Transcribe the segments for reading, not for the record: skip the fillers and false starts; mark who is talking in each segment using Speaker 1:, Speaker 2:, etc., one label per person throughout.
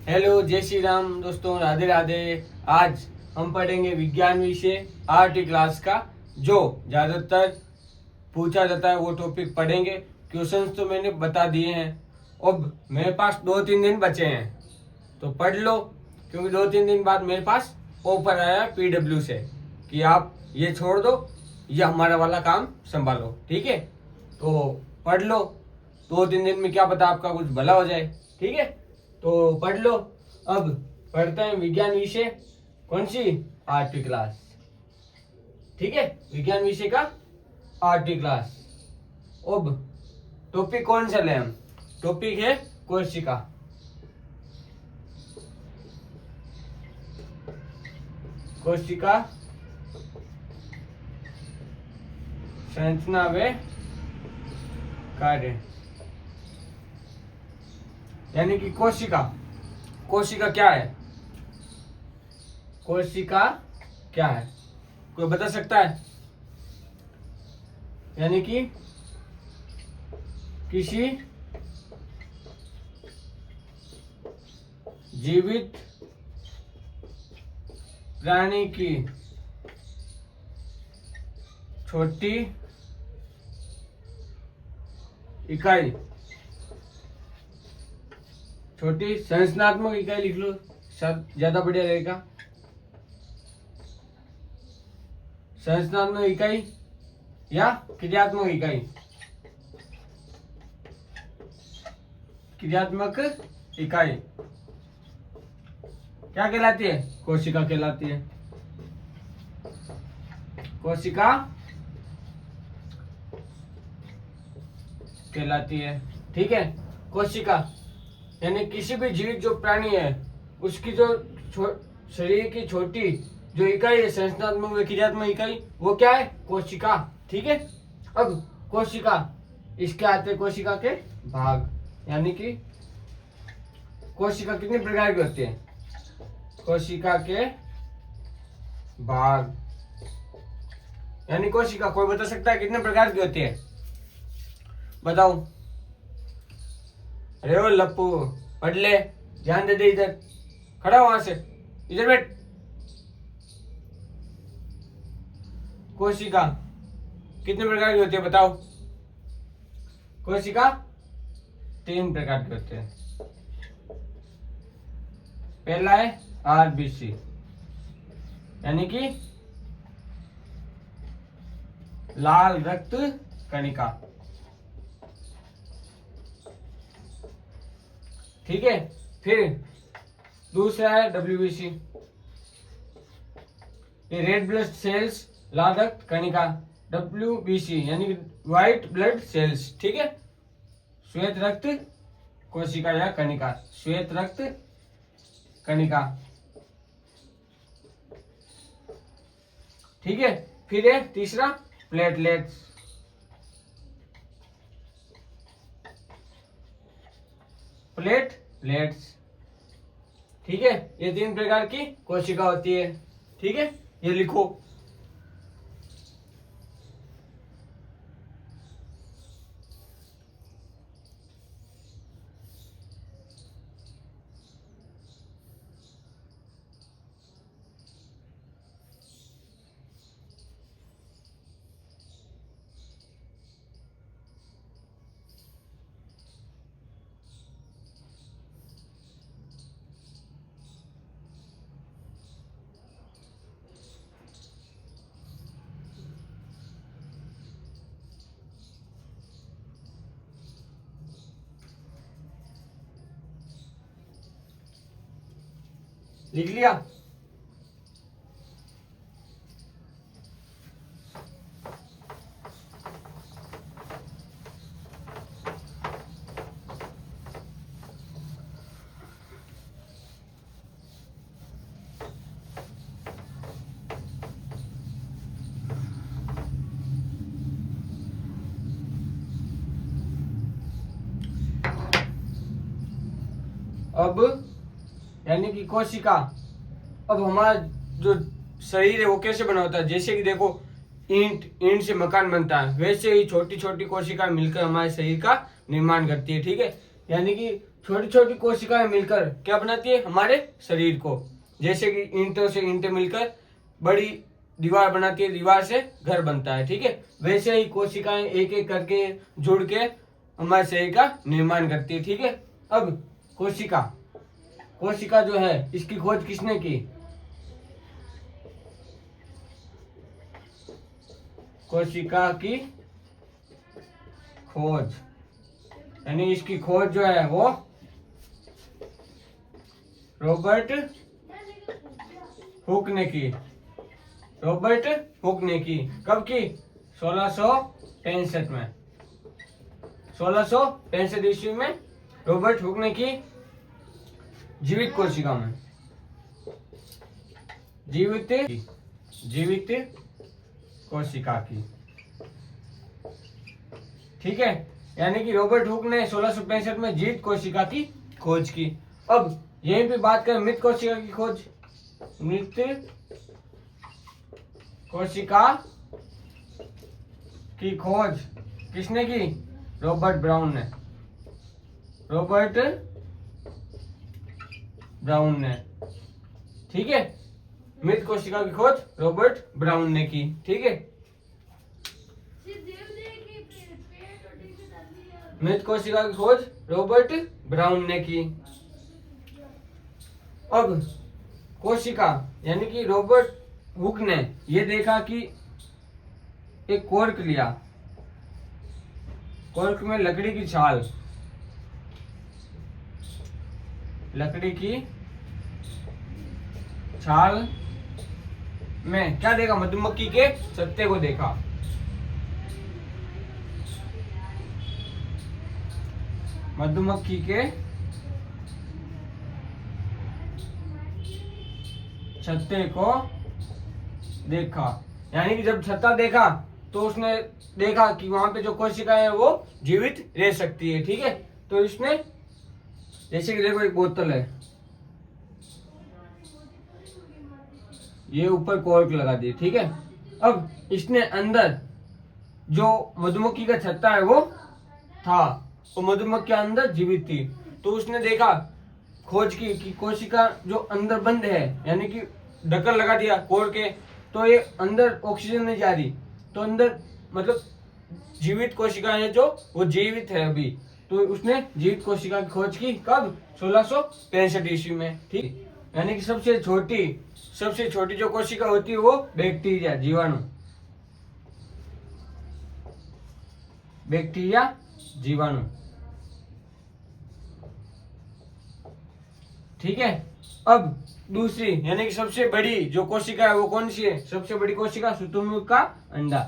Speaker 1: Hello, जय श्री राम दोस्तों, राधे राधे। आज हम पढ़ेंगे विज्ञान विषय आरटी क्लास का। जो ज़्यादातर पूछा जाता है वो टॉपिक पढ़ेंगे। क्वेश्चंस तो मैंने बता दिए हैं। अब मेरे पास 2-3 दिन बचे हैं तो पढ़ लो, क्योंकि 2-3 दिन बाद मेरे पास ऑफर आया है PW से कि आप ये छोड़ दो, ये हमारा वाला काम संभालो। ठीक है, तो पढ़ लो। 2-3 दिन में क्या पता आपका कुछ भला हो जाए। ठीक है, तो पढ़ लो। अब पढ़ते हैं विज्ञान विषय। कौन सी? RT class. ठीक है, विज्ञान विषय का आरटी क्लास। अब टॉपिक कौन सा ले हम? टॉपिक है कोशिका। कोशिका संरचना व कार्य, यानी कि कोशिका। कोशिका क्या है? कोशिका क्या है, कोई बता सकता है? यानी कि किसी जीवित प्राणी की छोटी इकाई, छोटी संरचनात्मक इकाई लिख लो, ज्यादा बढ़िया रहेगा। संरचनात्मक इकाई या क्रियात्मक इकाई? क्रियात्मक इकाई क्या कहलाती है? कोशिका कहलाती है। कोशिका कहलाती है। ठीक है, कोशिका यानी किसी भी जीवित जो प्राणी है उसकी जो शरीर की छोटी जो इकाई है, संरचनात्मक व क्रियात्मक इकाई, वो क्या है? कोशिका। ठीक है, अब कोशिका, इसके आते कोशिका के भाग, यानी कि कोशिका कितने प्रकार की होती है? कोशिका के भाग, यानी कोशिका कोई बता सकता है कितने प्रकार की होती है? बताओ। अरे ओ लप्पू, पढ़ ले, ध्यान दे दे। इधर खड़ा हो, वहां से इधर बैठ। कोशिका कितने प्रकार की होती है बताओ? कोशिका 3 प्रकार के होते हैं। पहला है RBC, यानी कि लाल रक्त कणिका। ठीक है, फिर दूसरा है WBC, ये रेड ब्लड सेल्स, लाल रक्त कणिका। WBC यानी कि व्हाइट ब्लड सेल्स। ठीक है, श्वेत रक्त कोशिका या कणिका, श्वेत रक्त कणिका। ठीक है, फिर है तीसरा प्लेटलेट्स। प्लेटलेट्स। ठीक है, ये 3 प्रकार की कोशिका होती है। ठीक है, ये लिखो। लिख लिया? अब यानी कि कोशिका, अब हमारा जो शरीर है वो कैसे बना होता है? जैसे कि देखो, ईंट से मकान बनता है, वैसे ही छोटी छोटी कोशिका मिलकर हमारे शरीर का निर्माण करती है। ठीक है, यानी कि छोटी छोटी कोशिकाएं मिलकर क्या बनाती है, हमारे शरीर को। जैसे कि ईंटों से ईंटें मिलकर बड़ी दीवार बनाती है, दीवार से घर बनता है, ठीक है। वैसे ही कोशिकाएं एक एक करके जुड़ के हमारे शरीर का निर्माण करती है, ठीक है। अब कोशिका कोशिका जो है इसकी खोज किसने की? कोशिका की खोज यानी इसकी खोज जो है वो रॉबर्ट हुक ने की। रॉबर्ट हुक ने की। कब की? 1665 में। 1665 ईस्वी में रॉबर्ट हुक ने की। जीवित कोशिका में, जीवित कोशिका की, ठीक है। यानी कि रॉबर्ट हुक ने 1665 में जीवित कोशिका की खोज की। अब यहीं पे बात करें मृत कोशिका की खोज। मृत कोशिका की खोज किसने की? रॉबर्ट ब्राउन ने। रॉबर्ट ब्राउन ने, ठीक है। मृत कोशिका की खोज रॉबर्ट ब्राउन ने की, ठीक है। मृत कोशिका की खोज रॉबर्ट ब्राउन ने की। अब कोशिका यानी कि रॉबर्ट हुक ने यह देखा कि एक कॉर्क लिया, कॉर्क में लकड़ी की छाल, लकड़ी की छाल में क्या देखा? मधुमक्खी के छत्ते को देखा। मधुमक्खी के छत्ते को देखा। यानी कि जब छत्ता देखा तो उसने देखा कि वहां पे जो कोशिकाएं है वो जीवित रह सकती है, ठीक है। तो इसने जैसे कि देखो एक बोतल है, ये ऊपर कॉर्क लगा दी, ठीक है। अब इसने अंदर जो मधुमक्खी का छत्ता है वो था, वो मधुमक्खी अंदर जीवित थी। तो उसने देखा, खोज की कि कोशिका जो अंदर बंद है, यानी कि ढक्कन लगा दिया कॉर्क के, तो ये अंदर ऑक्सीजन नहीं जा रही, तो अंदर मतलब जीवित कोशिका है जो वो जीवित है अभी। तो उसने जीवित कोशिका की खोज की। कब? 1665 ईस्वी में, ठीक। यानी कि सबसे छोटी जो कोशिका होती है वो बैक्टीरिया, जीवाणु, बैक्टीरिया जीवाणु, ठीक है। अब दूसरी यानी कि सबसे बड़ी जो कोशिका है वो कौन सी है? सबसे बड़ी कोशिका शुतुरमुर्ग का अंडा,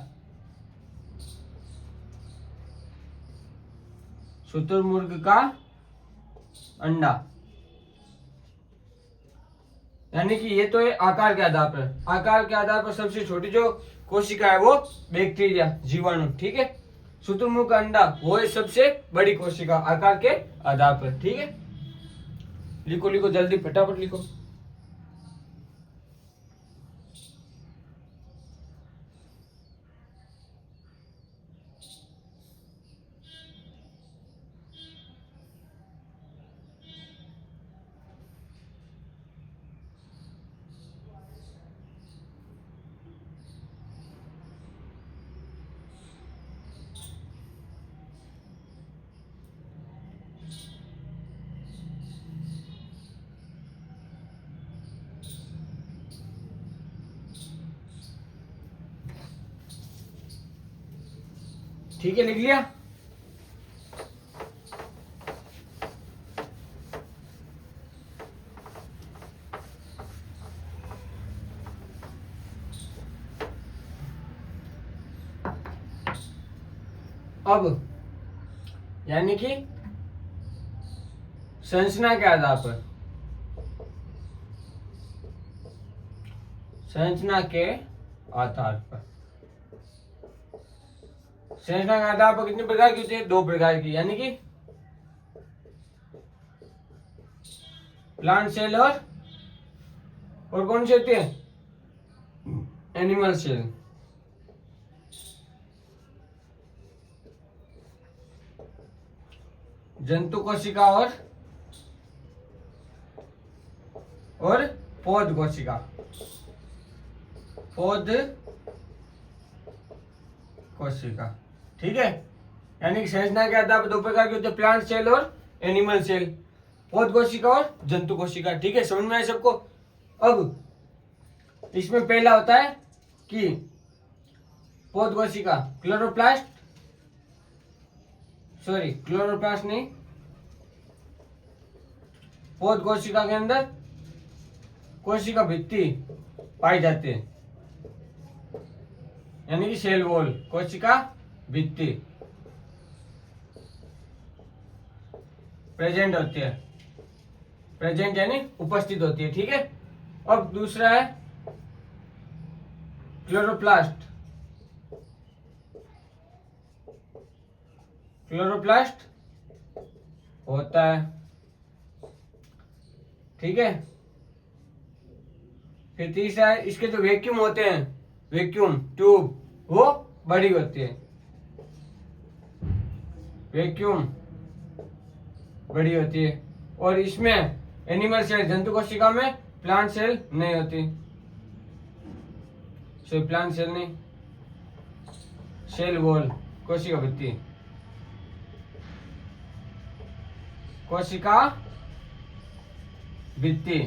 Speaker 1: शुतुरमुर्ग का अंडा। यानी कि ये तो है आकार के आधार पर, आकार के आधार पर सबसे छोटी जो कोशिका है वो बैक्टीरिया, जीवाणु, ठीक है। शुतुरमुर्ग का अंडा वो है सबसे बड़ी कोशिका आकार के आधार पर, ठीक है। लिखो लिखो जल्दी, फटाफट लिखो। ठीक है, लिख लिया। अब यानी कि संरचना के आधार पर, संरचना के आधार पर, संरचना के आधार पर कितने प्रकार की होती है? 2 प्रकार की, यानी कि प्लांट सेल और कौन सी होती है? Animal cell. जंतु कोशिका और और पौध कोशिका, पौध कोशिका, ठीक है। यानी कि संरचना के आधार पर दो प्रकार के होते हैं, प्लांट सेल और एनिमल सेल, पौध कोशिका और जंतु कोशिका, ठीक है। समझ में आया सबको। अब इसमें पहला होता है कि पौध कोशिका क्लोरोप्लास्ट, सॉरी क्लोरोप्लास्ट नहीं, पौध कोशिका के अंदर कोशिका भित्ति पाई जाती है, यानी कि सेल वॉल, कोशिका भित्ति प्रेजेंट होती है, प्रेजेंट यानी उपस्थित होती है, ठीक है। अब दूसरा है क्लोरोप्लास्ट, क्लोरोप्लास्ट होता है, ठीक है। फिर तीसरा है, इसके जो वैक्यूम होते हैं, वैक्यूम ट्यूब, वो बड़ी होती है, वैक्यूम बड़ी होती है। और इसमें एनिमल सेल, जंतु कोशिका में प्लांट सेल नहीं होती, सो प्लांट सेल नहीं, सेल वॉल, कोशिका भित्ति, कोशिका भित्ति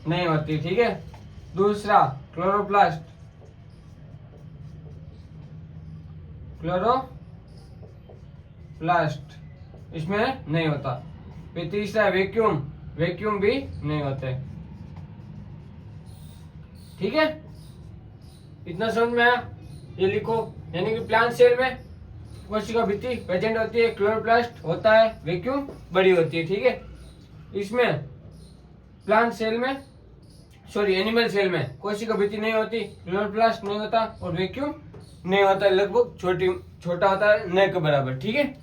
Speaker 1: नहीं होती, ठीक है। दूसरा क्लोरोप्लास्ट, क्लोरोप्लास्ट इसमें नहीं होता। फिर तीसरा वैक्यूम, वैक्यूम भी नहीं होते, ठीक है। इतना समझ में आया, ये लिखो। यानी कि प्लांट सेल में कोशिका भित्ति प्रेजेंट होती है, क्लोरोप्लास्ट होता है, वैक्यूम बड़ी होती है, ठीक है। इसमें प्लांट सेल में, सॉरी एनिमल सेल में कोशिका भित्ति नहीं होती, क्लोरोप्लास्ट नहीं होता और वैक्यूम नहीं होता, लगभग छोटा होता है, न के बराबर, ठीक है।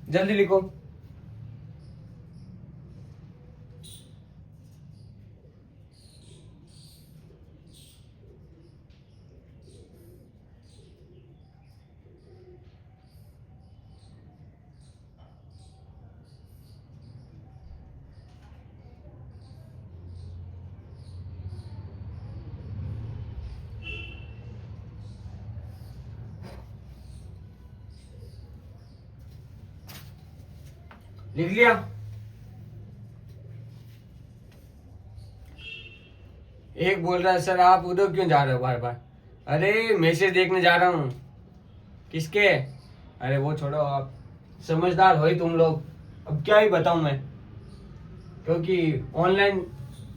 Speaker 1: जल्दी लिखो। लिख लिया? एक बोल रहा है सर आप उधर क्यों जा रहे हो बार बार? अरे मैसेज देखने जा रहा हूँ। किसके? अरे वो छोड़ो, आप समझदार हो ही तुम लोग। अब क्या ही बताऊं मैं, क्योंकि ऑनलाइन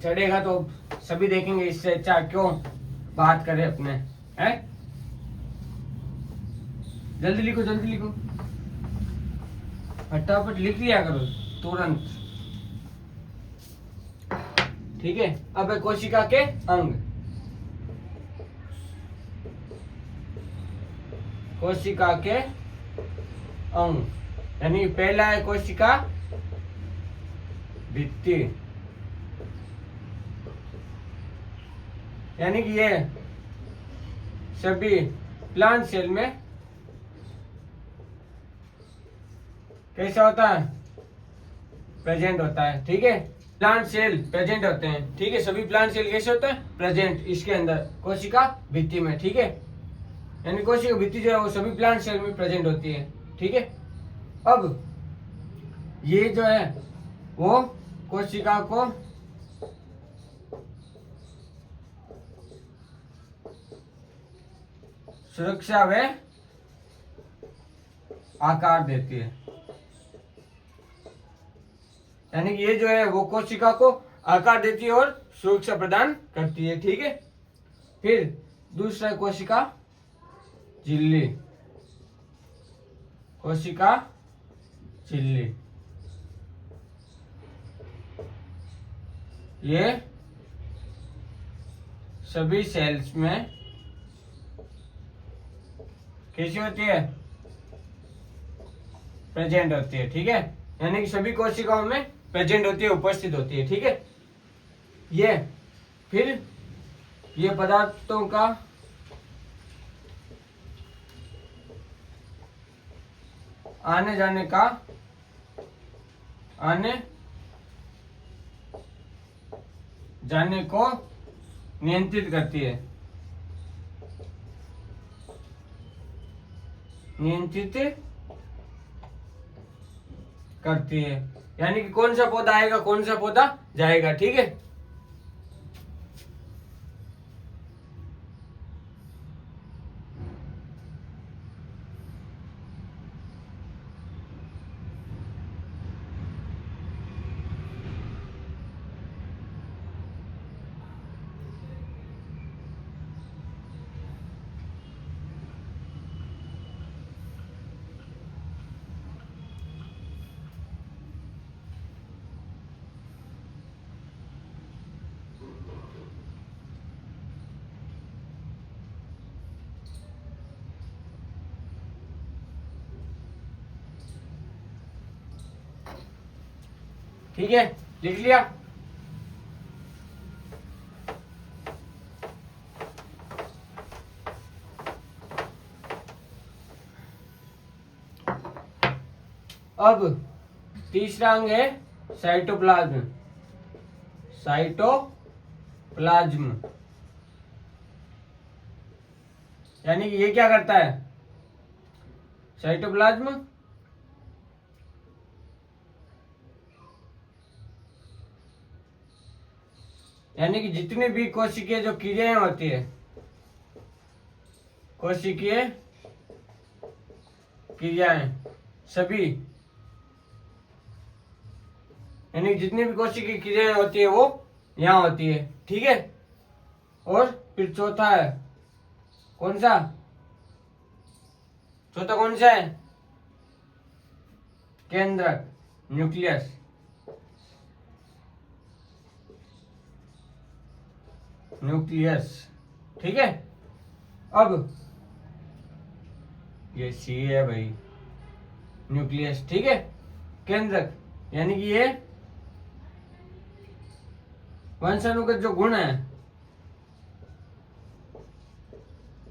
Speaker 1: चढ़ेगा तो सभी देखेंगे, इससे अच्छा क्यों बात करें अपने, हैं? जल्दी लिखो, जल्दी लिखो, फटाफट लिख लिया करो तुरंत, ठीक है। अब है कोशिका के अंग, कोशिका के अंग, यानी पहला है कोशिका भित्ति, यानी कि ये सभी प्लांट सेल में कैसा होता है, प्रेजेंट होता है, ठीक है। प्लांट सेल प्रेजेंट होते हैं, ठीक है। सभी प्लांट सेल कैसे होते हैं, प्रेजेंट इसके अंदर कोशिका भित्ति में, ठीक है। यानी कोशिका भित्ति जो है वो सभी प्लांट सेल में प्रेजेंट होती है, ठीक है। अब ये जो है वो कोशिका को सुरक्षा व आकार देती है, यानी कि ये जो है वो कोशिका को आकार देती है और सुरक्षा प्रदान करती है, ठीक है। फिर दूसरा कोशिका झिल्ली, कोशिका झिल्ली, ये सभी सेल्स में कैसी होती है, प्रेजेंट होती है, ठीक है। यानी कि सभी कोशिकाओं में प्रेजेंट होती है, उपस्थित होती है, ठीक है। ये फिर ये पदार्थों का आने जाने का, आने जाने को नियंत्रित करती है, नियंत्रित करती है। यानी कि कौन सा पौधा आएगा, कौन सा पौधा जाएगा। ठीक है, ठीक है, लिख लिया। अब तीसरा अंग है साइटोप्लाज्म। साइटोप्लाज्म यानी कि ये क्या करता है, साइटोप्लाज्म यानी कि जितनी भी कोशिकीय जो क्रियाएं होती है, कोशिकीय क्रियाएं सभी, यानी जितनी भी कोशिकीय क्रियाएं होती है वो यहाँ होती है। ठीक है, और फिर चौथा है कौन सा, चौथा कौन सा है, केंद्रक, न्यूक्लियस। न्यूक्लियस ठीक है, अब ये सी है भाई, न्यूक्लियस। ठीक है, केंद्रक यानी कि ये वंशानुगत जो गुण है,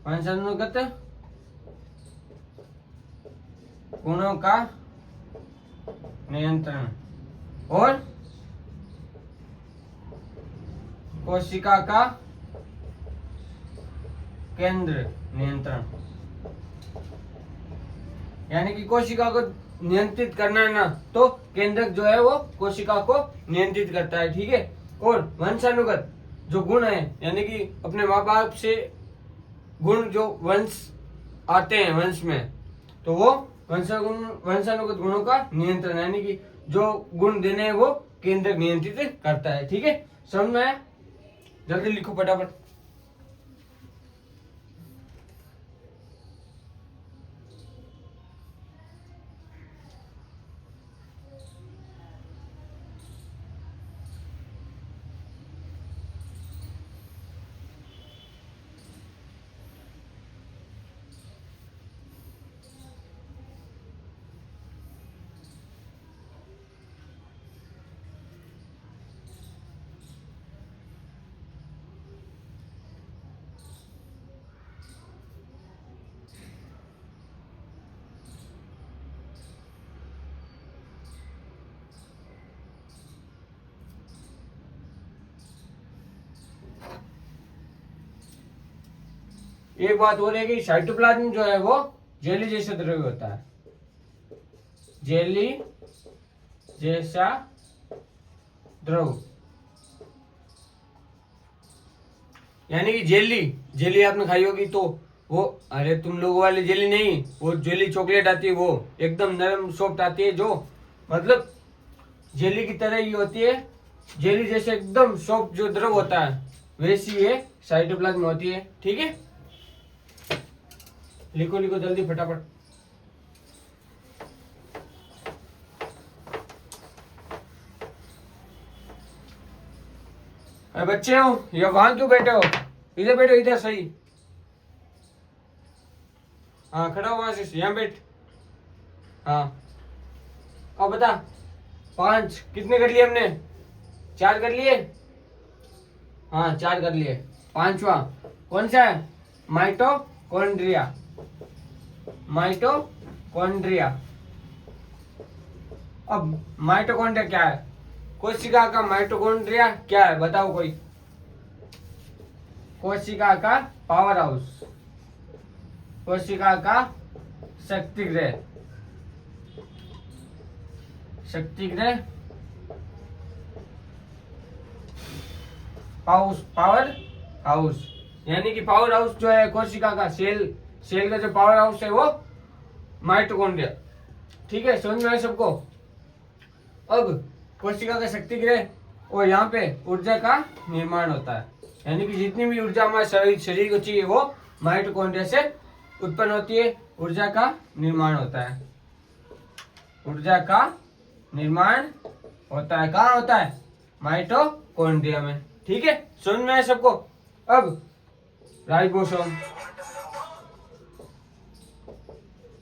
Speaker 1: वंशानुगत गुणों का नियंत्रण और कोशिका का केंद्र नियंत्रण। यानी कि कोशिका को नियंत्रित करना है ना, तो केंद्रक जो है वो कोशिका को नियंत्रित करता है। ठीक है, और वंशानुगत जो गुण है, यानी कि अपने माँ बाप से गुण जो वंश आते हैं वंश में, तो वो वंशानुगत गुणों का नियंत्रण, यानी कि जो गुण देने हैं वो केंद्रक नियंत्रित करता है। ठीक है, समझ में आया? जल्दी लिखो फटाफट। एक बात और है कि साइटोप्लाज्म जो है वो जेली जैसा द्रव्य होता है, जेली जैसा द्रव, यानी कि जेली, जेली आपने खाई होगी तो वो, अरे तुम लोगों वाली जेली नहीं, वो जेली चॉकलेट आती है, वो एकदम नरम सॉफ्ट आती है, जो मतलब जेली की तरह ही होती है, जेली जैसे एकदम सॉफ्ट जो द्रव होता है वैसी ये साइटोप्लाज्म होती है। ठीक है, लिखो लिखो जल्दी फटाफट। अरे बच्चे हो, ये वहां क्यों बैठे हो, इधर बैठो, इधर सही। हाँ खड़ा हो, वहां से यहाँ बैठ। हाँ अब बता, 5 कितने कर लिए हमने, 4 कर लिए। हाँ 4 कर लिए। 5वां कौन सा है, माइटोकॉन्ड्रिया, माइटोकॉन्ड्रिया। अब माइटोकॉन्ड्रिया क्या है, कोशिका का माइटोकॉन्ड्रिया क्या है, बताओ कोई, कोशिका का पावर हाउस, कोशिका का शक्तिगृह, शक्तिगृह पावर हाउस, यानी कि पावर हाउस जो है कोशिका का, सेल का जो पावर हाउस है वो माइटोकॉन्ड्रिया। ठीक है, समझ में आया सबको। अब कोशिका का शक्तिगृह और यहाँ पे ऊर्जा का निर्माण होता है, यानी कि जितनी भी ऊर्जा हमारे शरीर को चाहिए वो माइटोकॉन्ड्रिया से उत्पन्न होती है। ऊर्जा का निर्माण होता है, ऊर्जा का निर्माण होता है, कहाँ होता है? माइटोकॉन्ड्रिया में। ठीक है, समझ में आया सबको। अब राइबोसोम।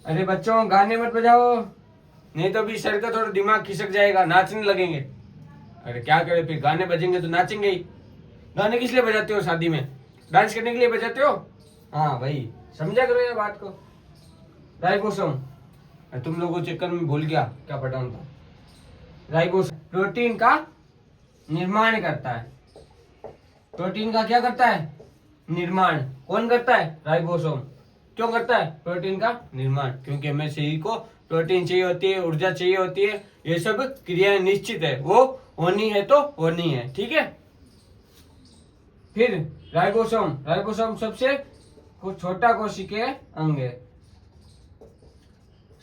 Speaker 1: अरे बच्चों गाने मत बजाओ, नहीं तो भी सर का थोड़ा दिमाग खिसक जाएगा, नाचने लगेंगे। अरे क्या करे, फिर गाने बजेंगे तो नाचेंगे ही। गाने किस लिए बजाते हो? शादी में डांस करने के लिए बजाते हो? हाँ भाई, समझा करो ये बात को। राइबोसोम, तुम लोगों के चक्कर में भूल गया क्या पढ़ाऊं था। राइबोसोम प्रोटीन का निर्माण करता है। प्रोटीन का क्या करता है? निर्माण। कौन करता है? राइबोसोम। क्यों करता है प्रोटीन का निर्माण? क्योंकि हमें शरीर को प्रोटीन चाहिए होती है, ऊर्जा चाहिए होती है, ये सब क्रियाएं निश्चित है, वो होनी है तो होनी है। ठीक है, फिर राइबोसोम सबसे छोटा कोशिकीय अंग है,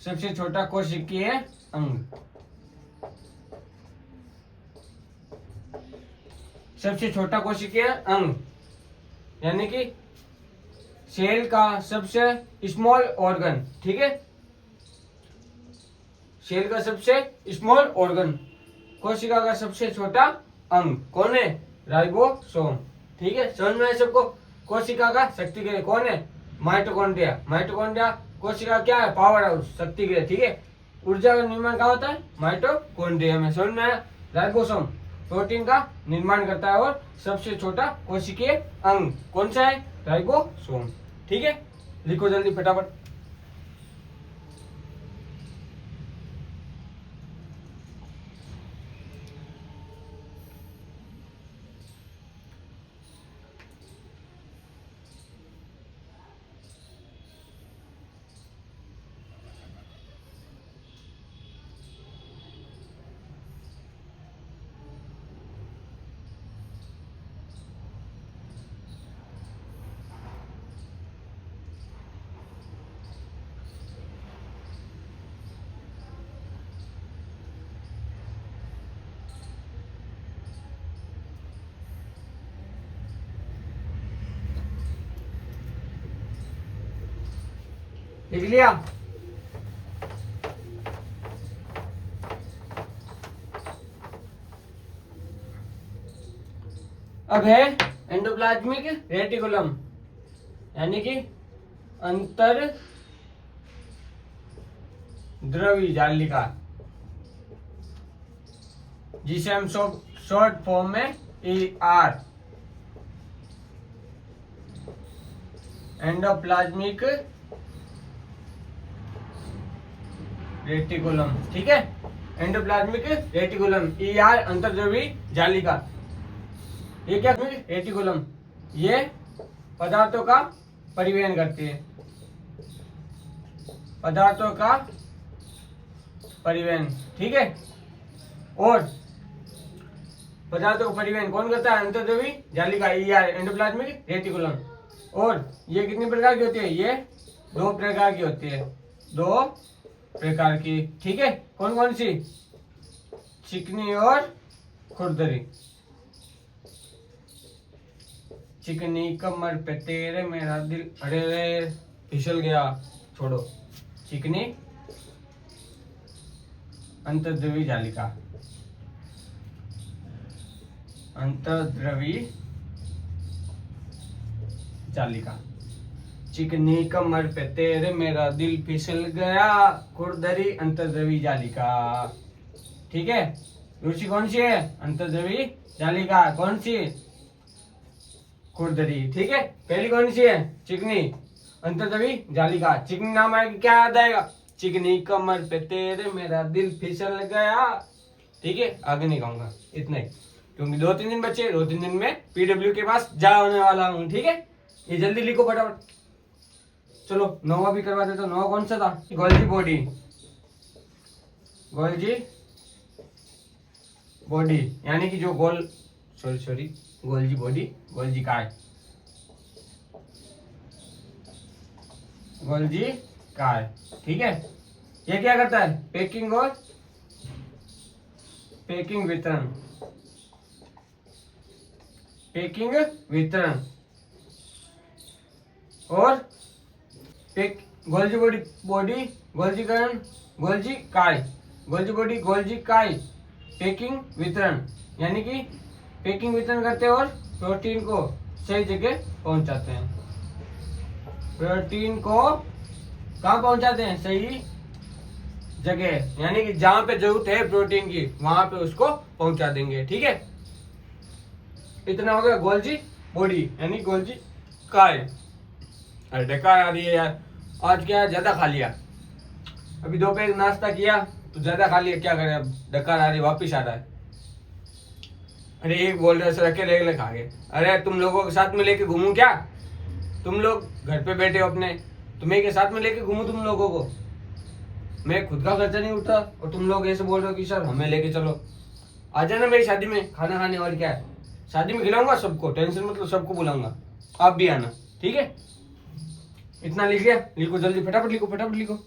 Speaker 1: सबसे छोटा कोशिकीय अंग, सबसे छोटा कोशिकीय अंग, यानी कि सेल का सबसे स्मॉल ऑर्गन। ठीक है, सेल का सबसे स्मॉल ऑर्गन, कोशिका का सबसे छोटा अंग कौन है? राइबोसोम। ठीक है, समझ में आया सबको। कोशिका का शक्तिगृह कौन है? माइटोकॉन्ड्रिया। माइटोकॉन्ड्रिया कोशिका क्या है? पावर हाउस, शक्तिगृह। ठीक है, ऊर्जा का निर्माण कहाँ होता है? माइटोकॉन्ड्रिया में। समझ में आया? राइबोसोम प्रोटीन का निर्माण करता है और सबसे छोटा कोशिकीय अंग कौन सा है? राइबोसोम। ठीक है, लिखो जल्दी फटाफट। लिख लिया? अब है एंडोप्लाज्मिक रेटिकुलम, यानी कि अंतर द्रवी जालिका, जिसे हम शॉर्ट फॉर्म में ER, एंडोप्लाज्मिक रेटिकुलम। ठीक है, एंडोप्लाज्मिक रेटिकुलम ER, अंतर्द्रवी जालिका। ये क्या? रेटिकुलम ये पदार्थों का परिवहन करती है, पदार्थों का परिवहन। ठीक है, और पदार्थों का परिवहन कौन करता है? अंतर्द्रवी जालिका ER, एंडोप्लाज्मिक रेटिकुलम। और ये कितनी प्रकार की होती है? ये 2 प्रकार की होती है, 2 प्रकार की। ठीक है, कौन कौन सी? चिकनी और खुरदरी। चिकनी कमर पे तेरे मेरा दिल, अरे रे फिसल गया, छोड़ो। चिकनी अंतर्द्रवी जालिका, अंतर्द्रवी जालिका। चिकनी कमर पे तेरे मेरा दिल फिसल गया, खुरदरी अंतर्द्रवी जालिका। ठीक है, दूसरी कौन सी है? अंतर्द्रवी जालिका। कौन सी? खुरदरी। ठीक है, पहली कौन सी है? चिकनी अंतर्द्रवी जालिका। चिकनी नाम आएगा क्या याद आएगा? चिकनी कमर पे तेरे मेरा दिल फिसल गया। ठीक है, आगे नहीं कहूंगा, इतना ही। क्योंकि 2-3 दिन बचे, 2-3 दिन में पीडब्ल्यू के पास जाने वाला हूँ। ठीक है, ये जल्दी लिखो फटाफट। चलो 9वां भी करवा देता हूँ। 9वां कौन सा था? गोल्जी बॉडी, गोल्जी बॉडी यानी कि जो गोल्जी बॉडी, गोल्जी काय, गोल्जी काय। ठीक है, ये क्या करता है? पैकिंग और पैकिंग वितरण, पैकिंग वितरण और गोल्जी बॉडी गोल्जीकरण, गोल्जी काय, गोल्जी बॉडी गोल्जी काय, पैकिंग वितरण यानी कि पैकिंग वितरण करते हैं और प्रोटीन को सही जगह पहुंचाते हैं। प्रोटीन को कहाँ पहुंचाते हैं? सही जगह, यानी कि जहां पे जरूरत है प्रोटीन की वहां पे उसको पहुंचा देंगे। ठीक है, इतना हो गया गोल्जी बॉडी यानी गोल्जी काय। अरे डकार आ रही है यार, आज क्या ज्यादा खा लिया, अभी दोपहर नाश्ता किया तो ज्यादा खा लिया, क्या करें अब, डकार आ रही, वापिस आ रहा है। अरे एक बोल रहे सर अकेले खा गए। अरे तुम लोगों के साथ में लेके घूमूं क्या? तुम लोग घर पे बैठे हो अपने, तुम्हें के साथ में लेके घूमूं तुम लोगों को? मैं खुद का खर्चा नहीं उठता और तुम लोग ऐसे बोल रहे हो कि सर हमें लेके चलो। आ जाना मेरी शादी में खाना खाने, और क्या है, शादी में खिलाऊंगा सबको, टेंशन मतलब सबको बुलाऊंगा, आप भी आना। ठीक है, इतना लिख लिया, लिखो जल्दी, फटाफट लिखो, फटाफट लिखो।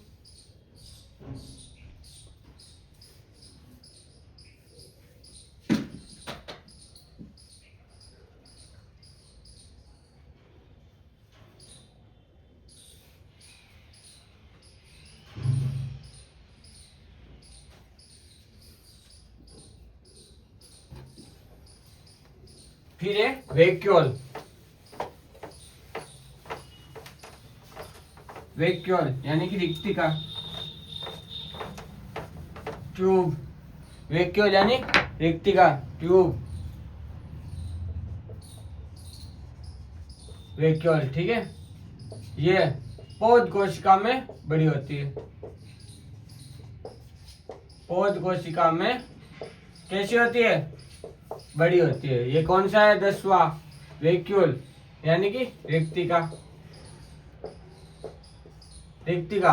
Speaker 1: फिर है वैक्यूल, वैक्यूल यानी कि रिक्तिका, ट्यूब, वैक्यूल यानी रिक्तिका ट्यूब, वैक्यूल। ठीक है, ये पौध कोशिका में बड़ी होती है, पौध कोशिका में कैसी होती है? बड़ी होती है। ये कौन सा है? 10वां वैक्यूल यानी कि रिक्तिका, रिक्तिका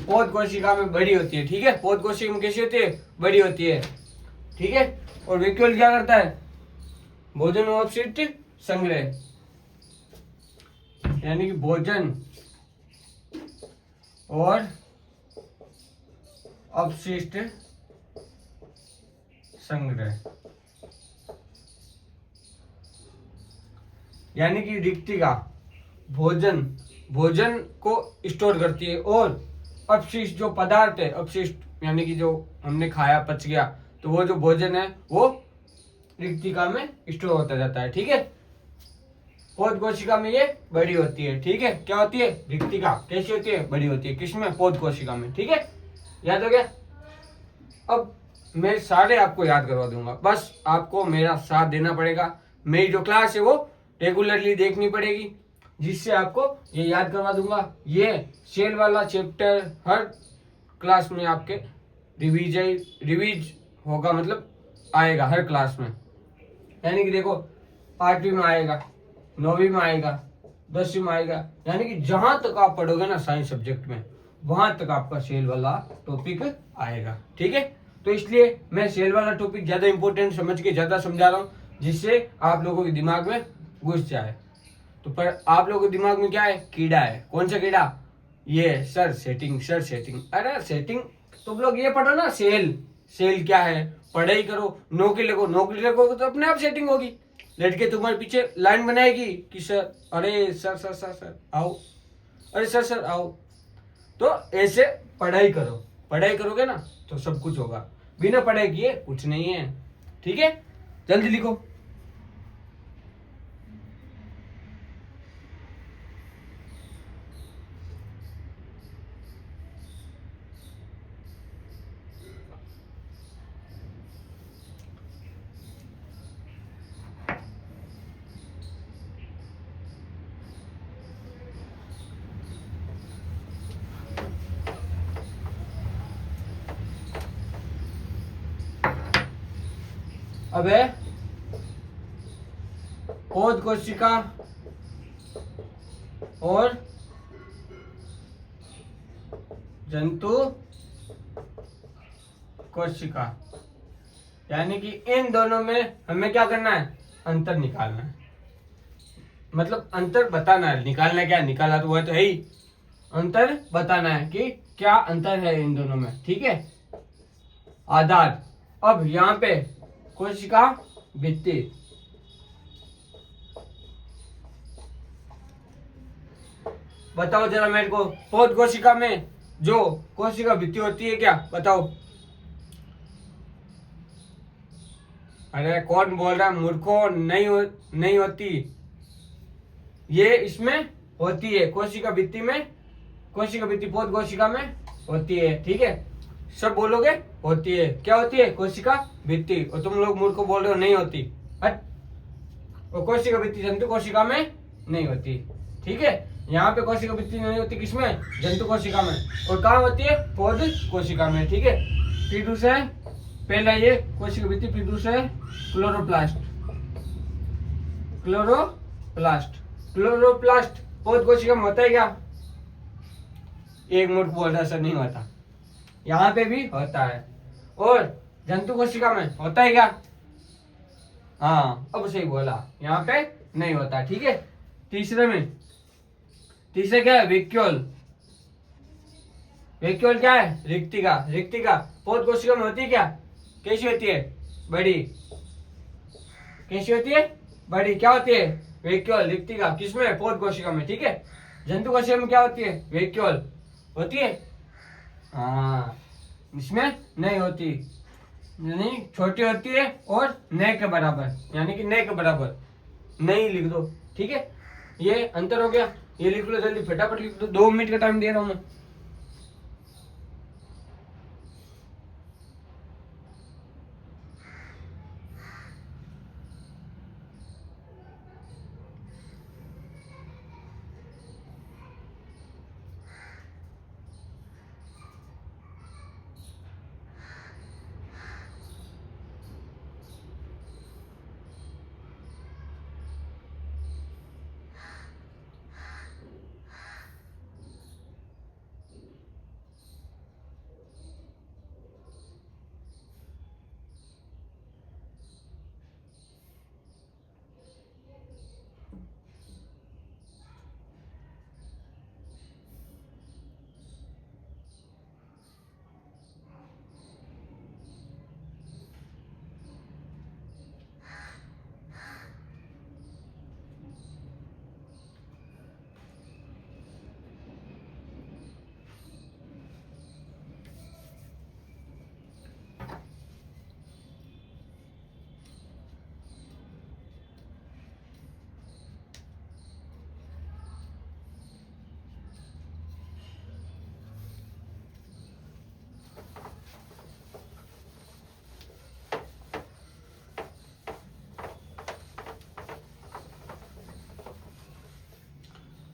Speaker 1: पौध कोशिका में बड़ी होती है। ठीक है, पौध कोशिका में कैसी होती है? बड़ी होती है। ठीक है, और वैक्यूल क्या करता है? भोजन और अपशिष्ट संग्रह यानी कि भोजन और अपशिष्ट संग्रह यानी कि रिक्तिका भोजन को स्टोर करती है, और अपशिष्ट जो पदार्थ है, अपशिष्ट यानी कि जो हमने खाया पच गया, तो वो जो भोजन है वो रिक्तिका में स्टोर होता जाता है। ठीक है, पौध कोशिका में ये बड़ी होती है। ठीक है, क्या होती है? रिक्तिका कैसी होती है? बड़ी होती है। किसमें? पौध कोशिका में। ठीक है, याद हो गया? अब मैं सारे आपको याद करवा दूंगा, बस आपको मेरा साथ देना पड़ेगा। मेरी जो क्लास है वो रेगुलरली देखनी पड़ेगी, जिससे आपको ये याद करवा दूंगा। ये सेल वाला चैप्टर हर क्लास में आपके रिवीज होगा, मतलब आएगा हर क्लास में। यानी कि देखो 8वीं में आएगा, 9वीं में आएगा, 10वीं में आएगा, यानी कि जहां तक आप पढ़ोगे ना साइंस सब्जेक्ट में, वहां तक आपका सेल वाला टॉपिक आएगा। ठीक है, तो इसलिए मैं सेल वाला टॉपिक ज्यादा इंपॉर्टेंट समझ के ज्यादा समझा रहा हूँ, जिससे आप लोगों के दिमाग में घुस जाए। तो पर आप लोगों के दिमाग में क्या है? कीड़ा है। कौन सा कीड़ा? ये सर सेटिंग, सर सेटिंग। अरे सेटिंग तुम लोग ये पढ़ो ना, सेल क्या है, पढ़ाई करो, नौकरी लगोगे तो अपने आप सेटिंग होगी। लड़के तुम्हारे पीछे लाइन बनाएगी कि सर, अरे सर सर सर सर आओ, अरे सर सर आओ। तो ऐसे पढ़ाई करो, पढ़ाई करोगे ना तो सब कुछ होगा, बिना पढ़ाई किए कुछ नहीं है। ठीक है, जल्दी लिखो। अब है कोद कोशिका और जंतु कोशिका, यानी कि इन दोनों में हमें क्या करना है, अंतर निकालना है। मतलब अंतर बताना है, निकालना क्या, निकाला तो वह तो है ही, अंतर बताना है कि क्या अंतर है इन दोनों में। ठीक है, आधार। अब यहाँ पे कोशिका भित्ति, बताओ जरा मेरे को, पौध कोशिका में जो कोशिका भित्ति होती है क्या, बताओ। अरे कौन बोल रहा है मूर्खों, नहीं होती, ये इसमें होती है, कोशिका भित्ति में, कोशिका भित्ति पौध कोशिका में होती है। ठीक है, सब बोलोगे होती है, क्या होती है, कोशिका भित्ति, और तुम लोग मूर्ख बोल रहे हो नहीं होती। हट, और कोशिका भित्ति जंतु कोशिका में नहीं होती। ठीक है, यहाँ पे कोशिका भित्ति नहीं होती, किसमें, जंतु कोशिका में, और कहाँ होती है, पौध कोशिका में। ठीक है, फिर दूसरा है, पहला ये कोशिका भित्ति, फिर दूसरा है क्लोरोप्लास्ट। क्लोरोप्लास्ट पौध कोशिका में होता है क्या, एक मूर्ख बोल रहा सर नहीं होता, यहाँ पे भी होता है। और जंतु कोशिका में होता है क्या, हाँ अब सही बोला, यहाँ पे नहीं होता। ठीक है, तीसरे क्या है, वैक्यूल। वैक्यूल क्या है, रिक्तिका पौध कोशिका में होती है क्या, कैसी होती है, बड़ी, कैसी होती है, बड़ी, क्या होती है, वैक्यूल, रिक्तिका, किसमें, पौध कोशिका में। ठीक है, जंतु कोशिका में क्या होती है, वैक्यूल होती है, हाँ इसमें नहीं होती, यानी छोटी होती है और न के बराबर, यानी कि न के बराबर, नहीं लिख दो। ठीक है, ये अंतर हो गया, ये लिख लो जल्दी, फटाफट लिख दो, 2 मिनट का टाइम दे रहा हूं मैं।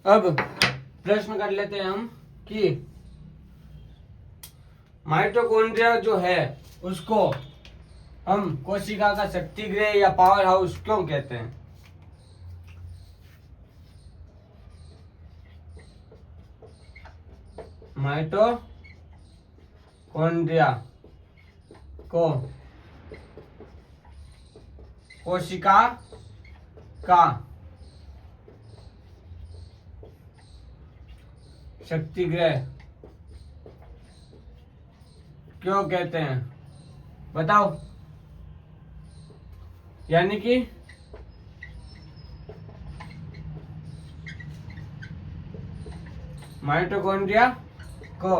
Speaker 1: अब प्रश्न कर लेते हैं हम कि माइटोकॉन्ड्रिया जो है उसको हम कोशिका का शक्ति गृह या पावर हाउस क्यों कहते हैं। माइटोकॉन्ड्रिया को कोशिका का शक्ति गृह क्यों कहते हैं, बताओ। यानी कि माइटोकॉन्ड्रिया को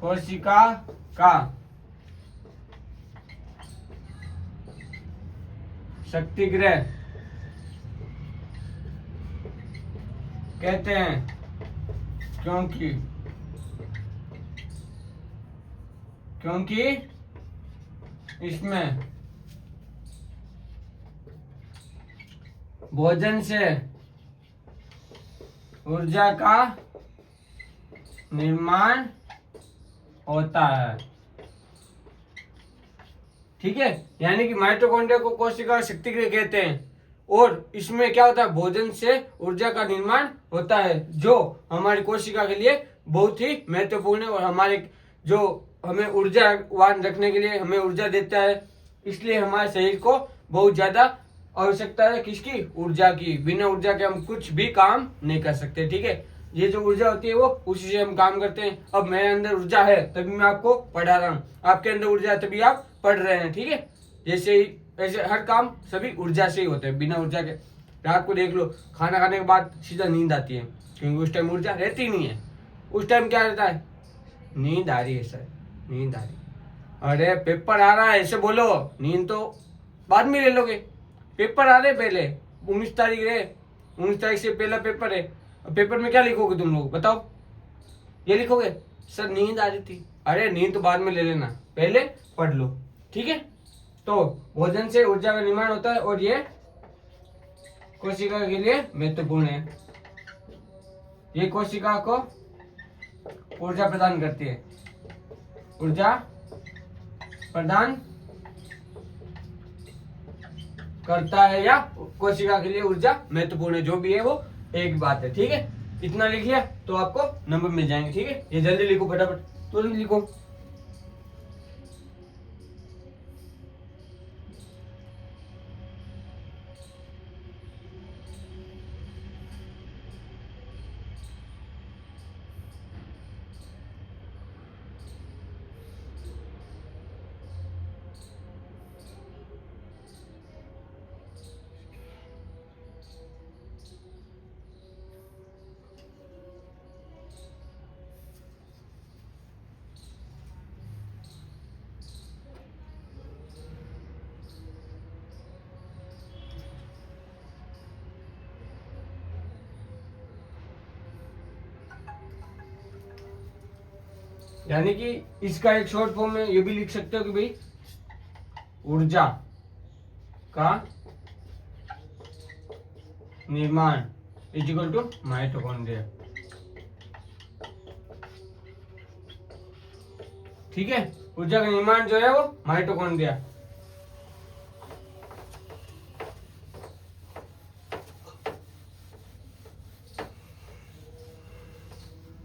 Speaker 1: कोशिका का शक्ति गृह कहते हैं क्योंकि इसमें भोजन से ऊर्जा का निर्माण होता है। ठीक है, यानी कि माइटोकॉन्ड्रिया को कोशिका शक्ति गृह कहते हैं। और इसमें क्या होता है, भोजन से ऊर्जा का निर्माण होता है, जो हमारी कोशिका के लिए बहुत ही महत्वपूर्ण है और हमारे जो हमें ऊर्जावान रखने के लिए हमें ऊर्जा देता है। इसलिए हमारे शरीर को बहुत ज्यादा आवश्यकता है किसकी, ऊर्जा की। बिना ऊर्जा के हम कुछ भी काम नहीं कर सकते। ठीक है, ये जो ऊर्जा होती है वो उसी से हम काम करते हैं। अब मेरे अंदर ऊर्जा है तभी मैं आपको पढ़ा रहा हूँ, आपके अंदर ऊर्जा है तभी आप पढ़ रहे हैं। ठीक है, जैसे ही ऐसे हर काम सभी ऊर्जा से ही होते हैं, बिना ऊर्जा के। रात को देख लो, खाना खाने के बाद सीधा नींद आती है, क्योंकि उस टाइम ऊर्जा रहती नहीं है। उस टाइम क्या रहता है, नींद आ रही है सर, नींद आ रही। अरे पेपर आ रहा है ऐसे बोलो, नींद तो बाद में ले लोगे। पेपर आ रहे पहले, 19 तारीख है, 19 तारीख से पहला पेपर है। पेपर में क्या लिखोगे तुम लोग बताओ, ये लिखोगे सर नींद आ रही थी। अरे नींद तो बाद में ले लेना, पहले पढ़ लो। ठीक है, तो भोजन से ऊर्जा का निर्माण होता है और ये कोशिका के लिए महत्वपूर्ण है। ये कोशिका को ऊर्जा प्रदान करती है, ऊर्जा प्रदान करता है, या कोशिका के लिए ऊर्जा महत्वपूर्ण है, जो भी है वो एक बात है। ठीक है, इतना लिख लिया तो आपको नंबर मिल जाएंगे। ठीक है, ये जल्दी लिखो, फटाफट तुरंत लिखो। यानी कि इसका एक शॉर्ट फॉर्म में ये भी लिख सकते हो कि भाई ऊर्जा का निर्माण इज इक्वल टू माइटोकॉन्ड्रिया। ठीक है, ऊर्जा का निर्माण जो है वो माइटोकॉन्ड्रिया।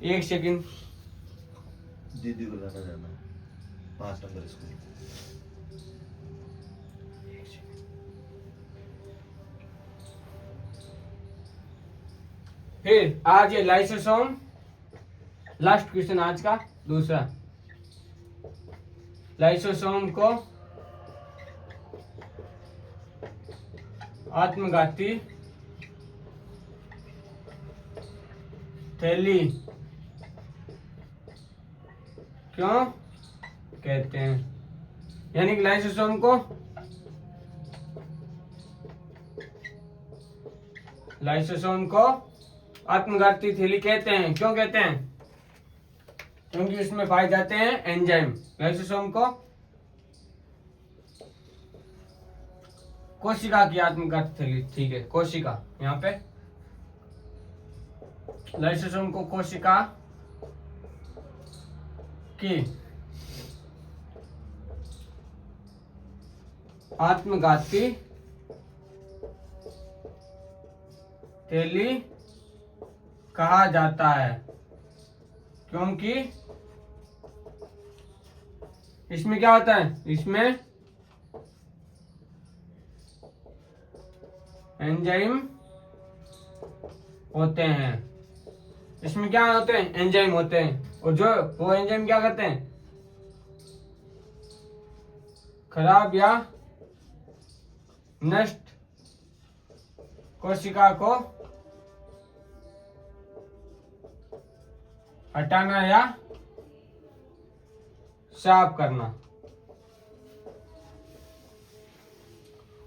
Speaker 1: एक सेकंड,
Speaker 2: दीदी को लाना जाना 5 नंबर स्कूल।
Speaker 1: फिर आज ये लाइसोसोम, लास्ट क्वेश्चन आज का दूसरा। लाइसोसोम को आत्मघाती थैली क्यों कहते हैं, यानी कि लाइसोसोम को आत्मघाती थैली कहते हैं। क्यों कहते हैं, क्योंकि इसमें पाए जाते हैं एंजाइम। लाइसोसोम को कोशिका की आत्मघाती थैली, ठीक है, कोशिका, यहाँ पे लाइसोसोम को कोशिका की आत्मघाती थैली कहा जाता है, क्योंकि इसमें क्या होता है, इसमें एंजाइम होते हैं। इसमें क्या होते हैं, एंजाइम होते हैं, और जो वो एंजाइम क्या करते हैं, खराब या नष्ट कोशिका को हटाना या साफ करना।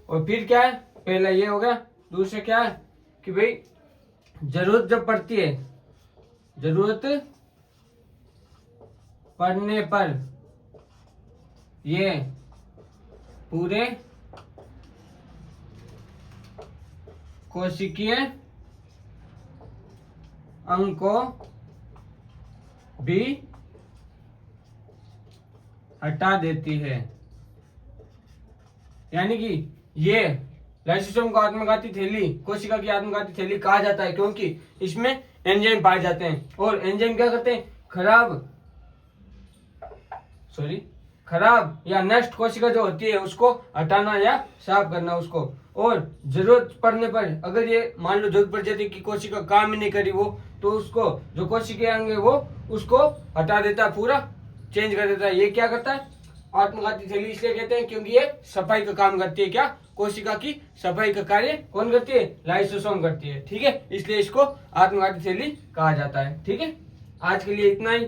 Speaker 1: और फिर क्या है, पहला ये हो गया। दूसरा क्या है कि भाई जरूरत जब पड़ती है, जरूरत पड़ने पर ये पूरे कोशिकीय अंग को भी हटा देती है। यानी कि ये लाइसोसोम को आत्मघाती थैली, कोशिका की आत्मघाती थैली कहा जाता है, क्योंकि इसमें एंजाइम पाए जाते हैं और एंजाइम क्या करते हैं, खराब या नष्ट कोशिका जो होती है उसको हटाना या साफ करना उसको। और जरूरत पड़ने पर, अगर ये मान लो जरूरत पड़ जाती है कि कोशिका काम ही नहीं करी वो, तो उसको जो कोशिका अंग है वो उसको हटा देता है, पूरा चेंज कर देता है। ये क्या करता है, आत्मघाती थैली इसलिए कहते हैं क्योंकि ये सफाई का काम करती है। क्या, कोशिका की सफाई का कार्य कौन करती है, लाइसोसोम करती है। ठीक है, इसलिए इसको आत्मघाती थैली कहा जाता है। ठीक है, आज के लिए इतना ही।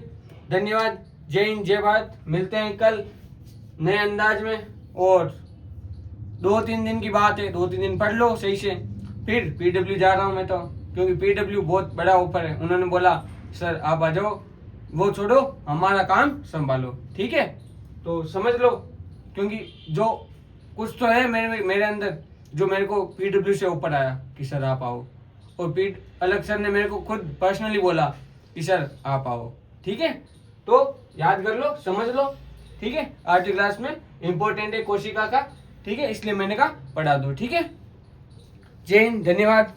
Speaker 1: धन्यवाद। जय हिंद, जय भारत। मिलते हैं कल नए अंदाज में। और 2-3 दिन की बात है, 2-3 दिन पढ़ लो सही से, फिर पीडब्ल्यू जा रहा हूँ मैं तो, क्योंकि पीडब्ल्यू बहुत बड़ा ऑफर है। उन्होंने बोला सर आप आ जाओ, वो छोड़ो हमारा काम संभालो। ठीक है, तो समझ लो, क्योंकि जो कुछ तो है मेरे अंदर जो मेरे को पीडब्ल्यू से ऊपर आया कि सर आप आओ, और अलग सर ने मेरे को खुद पर्सनली बोला कि सर आप आओ। ठीक है, तो याद कर लो, समझ लो। ठीक है, आज की क्लास में इंपॉर्टेंट है कोशिका का। ठीक है, इसलिए मैंने कहा पढ़ा दो। ठीक है, जय हिंद, धन्यवाद।